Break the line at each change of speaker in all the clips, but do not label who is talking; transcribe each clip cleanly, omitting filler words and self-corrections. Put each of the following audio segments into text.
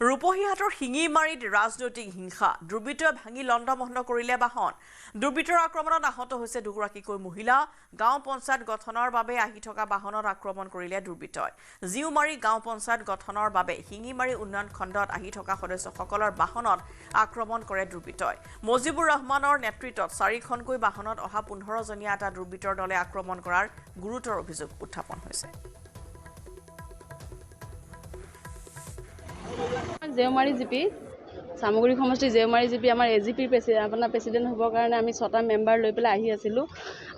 ৰূপহীহাটৰ শিঙিমাৰীত ৰাজনৈতিক হিংসা দুৰ্বৃত্তই ভাঙি লণ্ডভণ্ড কৰিলে বাহন দুৰ্বৃত্তৰ আক্ৰমণত আহত হৈছে দুগৰাকীকৈ মহিলা গাঁও পঞ্চায়ত গঠনৰ বাবে আহি থকা বাহনত আক্ৰমণ কৰিলে দুৰ্বৃত্তই জিউমাৰী গাঁও পঞ্চায়ত গঠনৰ বাবে শিঙিমাৰী উন্নয়ন খণ্ডত আহি থকা সদস্যসকলৰ বাহনত আক্ৰমণ কৰে দুৰ্বৃত্তই মজিবুৰ ৰহমানৰ নেতৃত্বত 4খনকৈ বাহনত অহা 15জনীয়া এটা দুৰ্বৃত্তৰ দলে আক্ৰমণ কৰাৰ গুৰুতৰ অভিযোগ উত্থাপন হৈছে
জেউমাৰী জিপি সামগ্ৰী সমষ্টি জেউমাৰী জিপি আমাৰ এজিপিৰ প্ৰেচিডেণ্ট হ'বৰ কাৰণে আমি 6টা মেম্বাৰ লৈ পেলাই আহি আছিলোঁ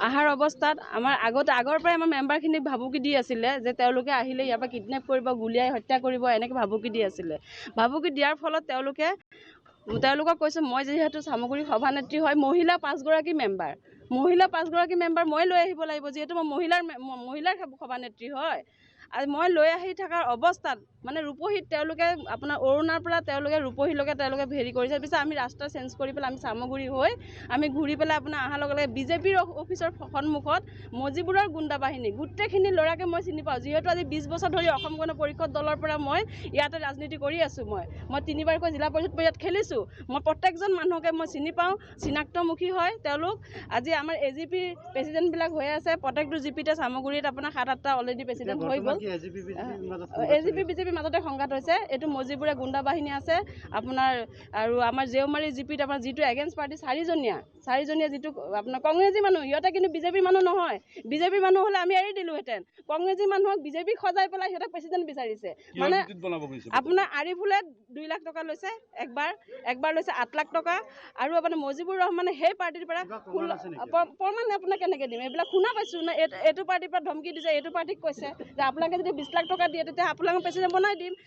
আহাৰ অৱস্থাত আমাৰ আগৰ পৰাই আমাৰ মেম্বাৰখিনিক ভাবুকি দি আছিলে যে তেওঁলোকে আহিলে ইয়াৰ পৰা কিডনেপ কৰিব গুলিয়াই হত্যা কৰিব এনেকৈ ভাবুকি দি আছিলে ভাবুকি দিয়াৰ ফলত তেওঁলোকক কৈছে মই যিহেতু সামগ্ৰী সভানেত্ৰী হয় মহিলা 5গৰাকী মেম্বাৰ মই লৈ আহিব লাগিব যিহেতু মই মহিলাৰ সভানেত্ৰী হয় আৰু মই লৈ আহি থকাৰ অৱস্থাত মানে ৰূপহীত তেওঁলোকে আপোনাৰ অৰুণাৰ পৰা তেওঁলোকে ৰূপহীলৈকে তেওঁলোকে হেৰি কৰিছে পিছত আমি ৰাস্তা চেঞ্জ কৰি পেলাই আমি সামগ্ৰী হৈ আমি ঘূৰি পেলাই আপোনাৰ অহাৰ লগে লগে বিজেপিৰ অফিচৰ সন্মুখত মজিবুৰৰ গুণ্ডা বাহিনী গোটেইখিনি ল'ৰাকে মই চিনি পাওঁ যিহেতু আজি 20 বছৰ ধৰি অসম গণ পৰিষদ দলৰ পৰা মই ইয়াতে ৰাজনীতি কৰি আছোঁ মই 3বাৰকৈ জিলা পৰিষদ ইয়াত খেলিছোঁ মই প্ৰত্যেকজন মানুহকে মই চিনি পাওঁ চিনাক্তমুখী হয় তেওঁলোক আজি আমাৰ এজিপি প্ৰেচিডেণ্টবিলাক হৈ আছে প্ৰত্যেকটো জিপিতে সামগ্ৰীত আপোনাৰ 7-8টা অলৰেডি প্ৰেচিডেণ্ট হৈ গ'ল এজিপি বিজেপিৰ মাজতে সংঘাত হৈছে এইটো মজিবুৰে গুণ্ডা বাহিনী আছে আপোনাৰ আৰু আমাৰ জেউমাৰী জিপিত আপোনাৰ যিটো এগেইনষ্ট পাৰ্টি 4জনীয়া যিটো আপোনাৰ কংগ্ৰেছী মানুহ সিহঁতে কিন্তু বিজেপি মানুহ নহয় বিজেপি মানুহ হ'লে আমি এৰি দিলোহেঁতেন কংগ্ৰেছী মানুহক বিজেপিক সজাই পেলাই সিহঁতক প্ৰেচিডেণ্ট বিচাৰিছে মানে আপোনাৰ আৰিফুলে 2 লাখ টকা লৈছে একবাৰ লৈছে 8 লাখ টকা আৰু আপোনাৰ মজিবুৰ ৰহমানে সেই পাৰ্টিৰ পৰা প্ৰমাণ আপোনাক কেনেকৈ দিম এইবিলাক শুনা পাইছোঁ না এইটো পাৰ্টিৰ পৰা ধমকি দিছে এইটো পাৰ্টিক কৈছে যে আপোনালোকে যদি 20 লাখ টকা দিয়ে তেতিয়া আপোনালোকক প্ৰেচিডেণ্ট বনাই দিম